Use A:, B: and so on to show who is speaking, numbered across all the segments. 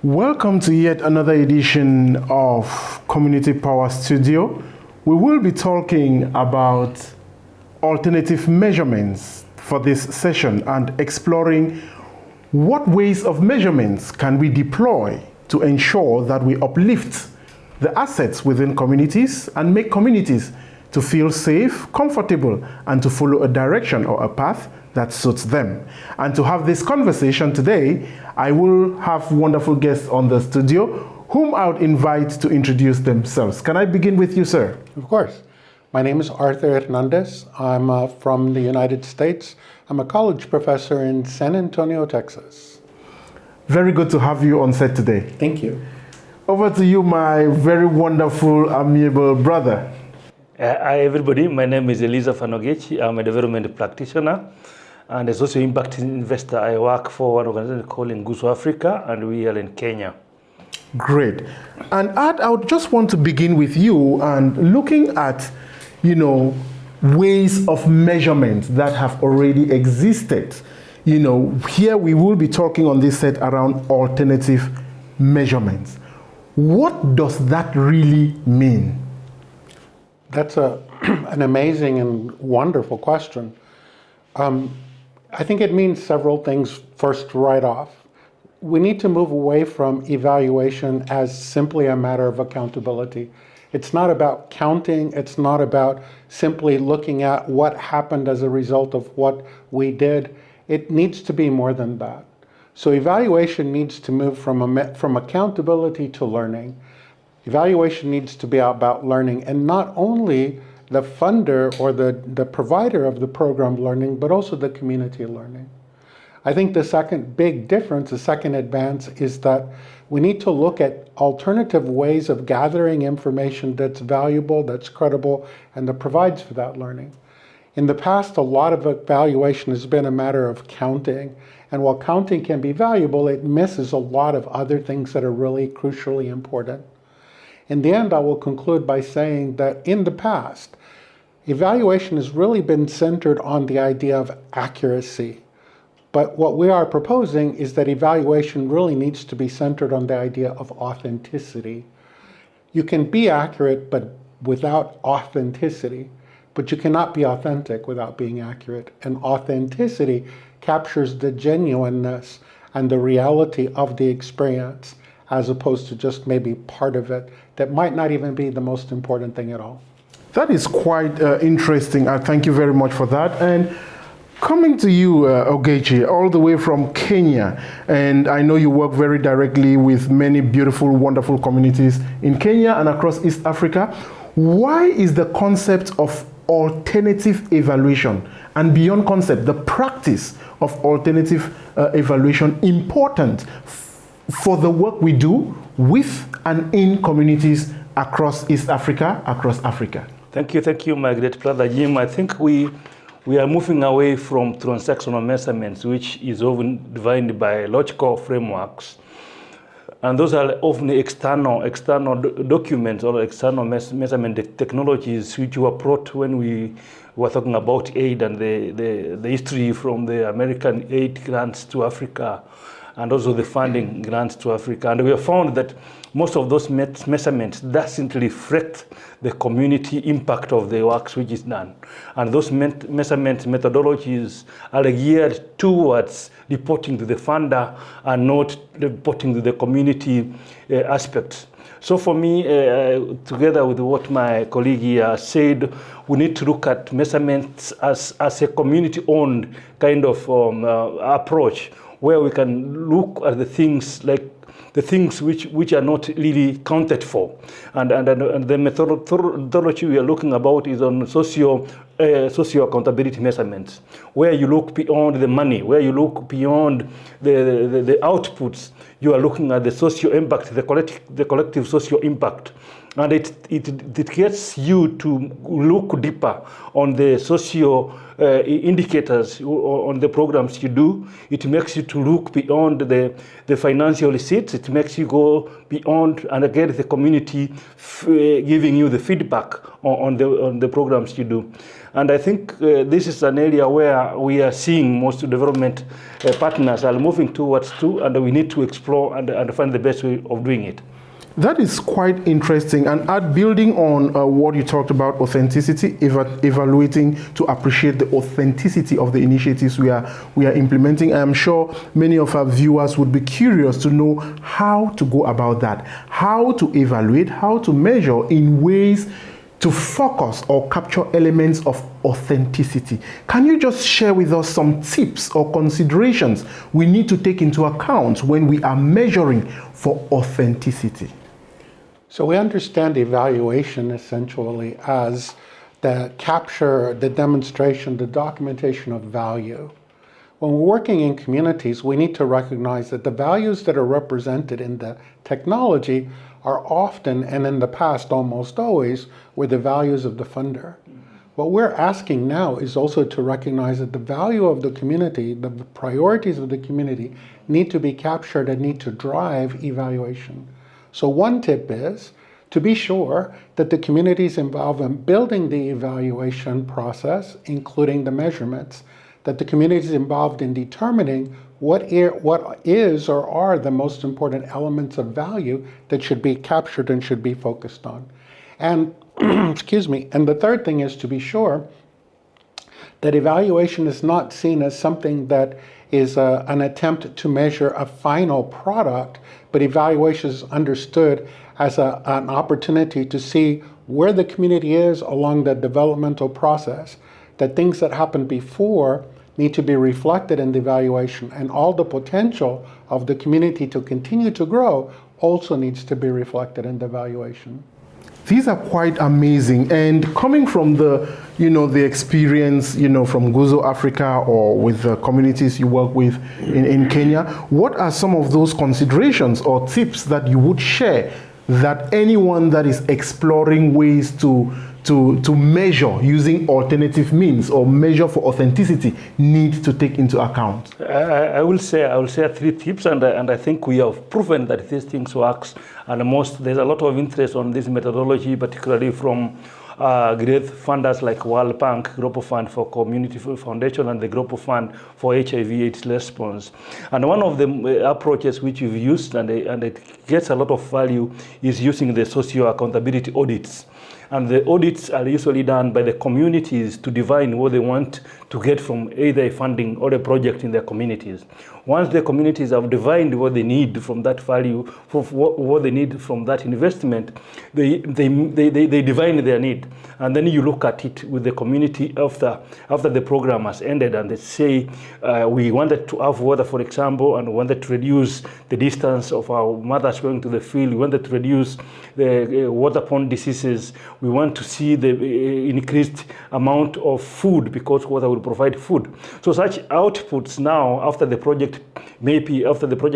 A: Welcome to yet another edition of Community Power Studio. We will be talking about alternative measurements for this session and exploring what ways of measurements can we deploy to ensure that we uplift the assets within communities and make communities to feel safe, comfortable, and to follow a direction or a path that suits them. And to have this conversation today, I will have wonderful guests on the studio whom I would invite to introduce themselves. Can I begin with you, sir?
B: Of course. My name is Arthur Hernandez. I'm from the United States. I'm a college professor in San Antonio, Texas.
A: Very good to have you on set today.
B: Thank you.
A: Over to you, my very wonderful, amiable brother.
C: Hi, everybody. My name is Eliza Fanogechi. I'm a development practitioner and a social impact investor. I work for one organization called Nguzo Africa, and we are in Kenya.
A: Great. And Art, I would just want to begin with you and looking at, ways of measurement that have already existed. Here we will be talking on this set around alternative measurements. What does that really mean?
B: That's an amazing and wonderful question. I think it means several things. First, right off, we need to move away from evaluation as simply a matter of accountability. It's not about counting. It's not about simply looking at what happened as a result of what we did. It needs to be more than that. So evaluation needs to move from accountability to learning. Evaluation needs to be about learning, and not only the funder or the provider of the program learning, but also the community learning. I think the second big difference, the second advance, is that we need to look at alternative ways of gathering information that's valuable, that's credible, and that provides for that learning. In the past, a lot of evaluation has been a matter of counting, and while counting can be valuable, it misses a lot of other things that are really crucially important. In the end, I will conclude by saying that in the past, evaluation has really been centered on the idea of accuracy. But what we are proposing is that evaluation really needs to be centered on the idea of authenticity. You can be accurate, but without authenticity. But you cannot be authentic without being accurate. And authenticity captures the genuineness and the reality of the experience, as opposed to just maybe part of it that might not even be the most important thing at all.
A: That is quite interesting. Thank you very much for that. And coming to you, Ogechi, all the way from Kenya, and I know you work very directly with many beautiful, wonderful communities in Kenya and across East Africa. Why is the concept of alternative evaluation and beyond concept, the practice of alternative evaluation important for the work we do with and in communities across East Africa, across Africa?
C: Thank you, my great brother Jim. I think we are moving away from transactional measurements, which is often defined by logical frameworks. And those are often external documents or external measurement technologies which were brought when we were talking about aid and the history from the American aid grants to Africa and also the funding grants to Africa. And we have found that most of those measurements doesn't reflect the community impact of the works which is done. And those measurement methodologies are geared towards reporting to the funder and not reporting to the community aspects. So for me, together with what my colleague here said, we need to look at measurements as a community-owned kind of approach, where we can look at the things which are not really counted for. And the methodology we are looking about is on socio accountability measurements, where you look beyond the money, where you look beyond the outputs. You are looking at the socio impact, the collective socio impact And it gets you to look deeper on the socio indicators on the programs you do. It makes you to look beyond the financial receipts. It makes you go beyond and get the community giving you the feedback on the programs you do. And I think this is an area where we are seeing most development partners are moving towards too, and we need to explore and find the best way of doing it.
A: That is quite interesting. And building on what you talked about, authenticity, evaluating to appreciate the authenticity of the initiatives we are implementing. I am sure many of our viewers would be curious to know how to go about that, how to evaluate, how to measure in ways to focus or capture elements of authenticity. Can you just share with us some tips or considerations we need to take into account when we are measuring for authenticity?
B: So we understand evaluation essentially as the capture, the demonstration, the documentation of value. When we're working in communities, we need to recognize that the values that are represented in the technology are often, and in the past almost always, were the values of the funder. What we're asking now is also to recognize that the value of the community, the priorities of the community, need to be captured and need to drive evaluation. So one tip is to be sure that the community is involved in building the evaluation process, including the measurements, that the community is involved in determining what is or are the most important elements of value that should be captured and should be focused on. And, excuse me, and the third thing is to be sure that evaluation is not seen as something that is an attempt to measure a final product, but evaluation is understood as an opportunity to see where the community is along the developmental process, that things that happened before need to be reflected in the evaluation, and all the potential of the community to continue to grow also needs to be reflected in the evaluation.
A: These are quite amazing. And coming from the experience, from Guzo Africa or with the communities you work with in Kenya, what are some of those considerations or tips that you would share that anyone that is exploring ways to measure using alternative means or measure for authenticity need to take into account?
C: I will say 3 tips, and I think we have proven that these things works. And there's a lot of interest on this methodology, particularly from great funders like World Bank, Global Fund for Community Foundation, and the Global Fund for HIV/AIDS response. And one of the approaches which we've used, and it gets a lot of value, is using the socio accountability audits. And the audits are usually done by the communities to define what they want to get from either a funding or a project in their communities. Once the communities have defined what they need from that value, what they need from that investment, they define their need. And then you look at it with the community after the program has ended, and they say, we wanted to have water, for example, and wanted to reduce the distance of our mothers going to the field. We wanted to reduce the waterborne diseases. We want to see the increased amount of food, because water will provide food. So such outputs now, after the project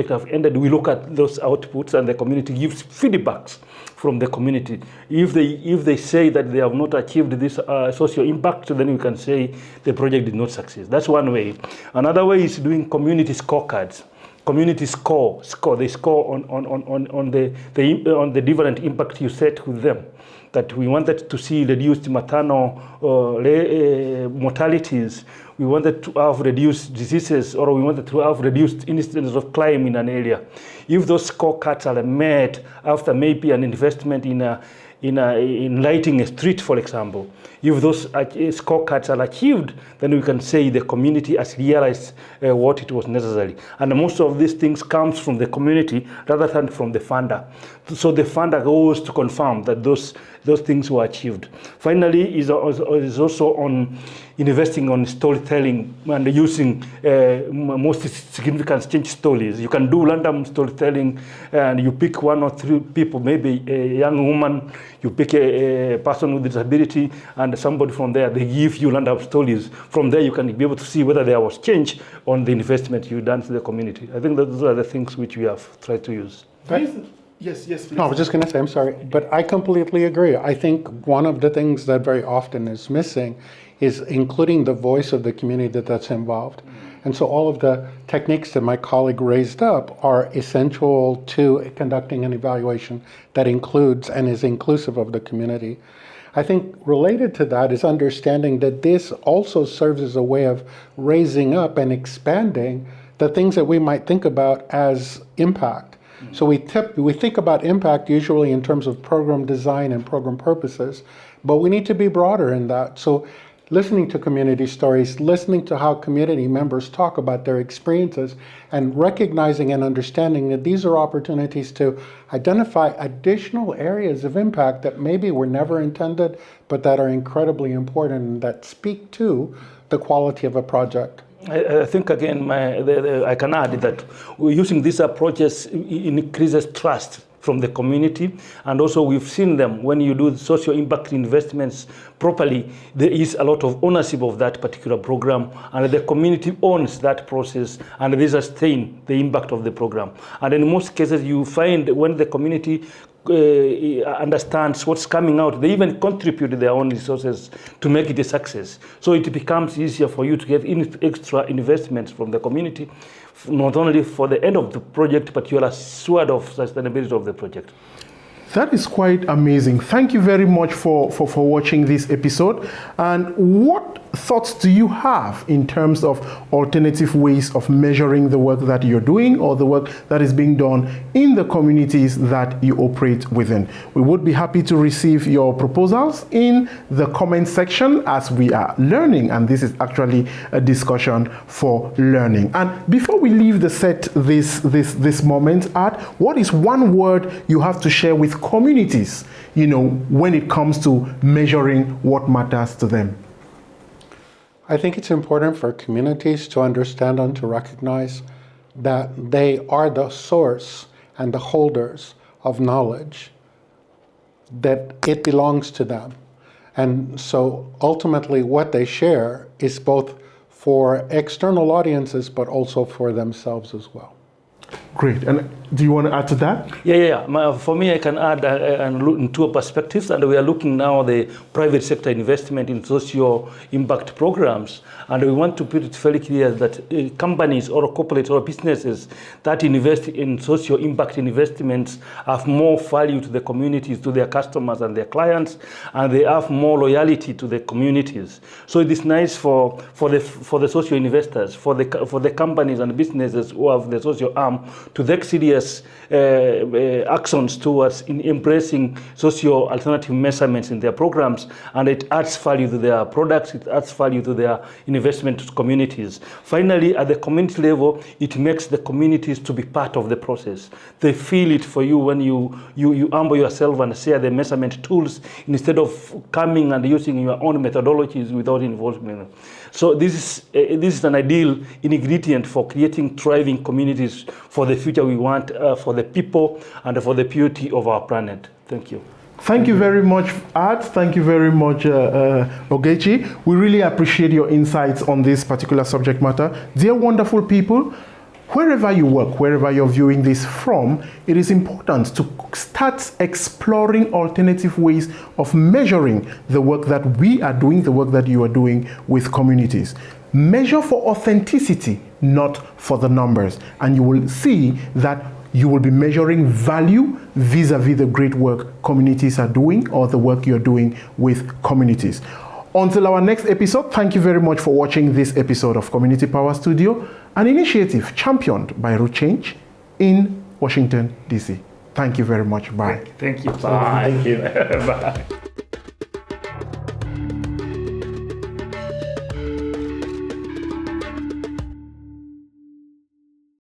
C: have ended, we look at those outputs, and the community gives feedbacks from the community. If they say that they have not achieved this social impact, then we can say the project did not succeed. That's one way. Another way is doing community scorecards. Community score. They score on the different impact you set with them. That we wanted to see reduced maternal mortalities. We wanted to have reduced diseases, or we wanted to have reduced incidence of crime in an area. If those scorecards are met after maybe an investment in lighting a street, for example, if those scorecards are achieved, then we can say the community has realized what it was necessary. And most of these things comes from the community rather than from the funder. So the funder goes to confirm that those things were achieved. Finally, is also on investing on storytelling and using most significant change stories. You can do random storytelling, and you pick 1 or 3 people, maybe a young woman, you pick a person with disability, and somebody from there, they give you random stories. From there, you can be able to see whether there was change on the investment you done to the community. I think that those are the things which we have tried to use.
A: Yes, please.
B: No, I was just going to say, I'm sorry, but I completely agree. I think one of the things that very often is missing is including the voice of the community that's involved. And so all of the techniques that my colleague raised up are essential to conducting an evaluation that includes and is inclusive of the community. I think related to that is understanding that this also serves as a way of raising up and expanding the things that we might think about as impact. So we think about impact usually in terms of program design and program purposes, but we need to be broader in that. So listening to community stories, listening to how community members talk about their experiences, and recognizing and understanding that these are opportunities to identify additional areas of impact that maybe were never intended, but that are incredibly important and that speak to the quality of a project.
C: I think again, I can add that using these approaches increases trust from the community, and also we've seen them when you do social impact investments properly, there is a lot of ownership of that particular program, and the community owns that process, and they sustain the impact of the program. And in most cases, you find when the community understands what's coming out, they even contribute their own resources to make it a success. So it becomes easier for you to get extra investments from the community, not only for the end of the project, but you're assured of sustainability of the project.
A: That is quite amazing. Thank you very much for watching this episode. And what thoughts do you have in terms of alternative ways of measuring the work that you're doing or the work that is being done in the communities that you operate within? We would be happy to receive your proposals in the comment section as we are learning, and this is actually a discussion for learning. And before we leave the set this moment, Art, what is one word you have to share with communities, when it comes to measuring what matters to them?
B: I think it's important for communities to understand and to recognize that they are the source and the holders of knowledge, that it belongs to them. And so ultimately what they share is both for external audiences, but also for themselves as well.
A: Great. And do you want to add to that?
C: Yeah. For me, I can add and look in two perspectives, and we are looking now at the private sector investment in socio impact programs, and we want to put it very clear that companies or corporates or businesses that invest in socio impact investments have more value to the communities, to their customers and their clients, and they have more loyalty to the communities. So it is nice for the socio investors, for the companies and businesses who have the socio arm to take serious actions towards embracing socio alternative measurements in their programs, and it adds value to their products, it adds value to their investment communities. Finally, at the community level, it makes the communities to be part of the process. They feel it for you when you humble yourself and share the measurement tools instead of coming and using your own methodologies without involvement. So this is an ideal ingredient for creating thriving communities for the future we want for the people and for the purity of our planet. Thank you.
A: Thank you very much, Art. Thank you very much, Ogechi. We really appreciate your insights on this particular subject matter. Dear wonderful people, wherever you work, wherever you're viewing this from, it is important to start exploring alternative ways of measuring the work that we are doing, the work that you are doing with communities. Measure for authenticity, not for the numbers. And you will see that you will be measuring value vis-a-vis the great work communities are doing or the work you're doing with communities. Until our next episode, thank you very much for watching this episode of Community Power Studio, an initiative championed by Root Change in Washington, D.C. Thank you very much. Bye.
C: Thank you. Bye. Thank you. Bye.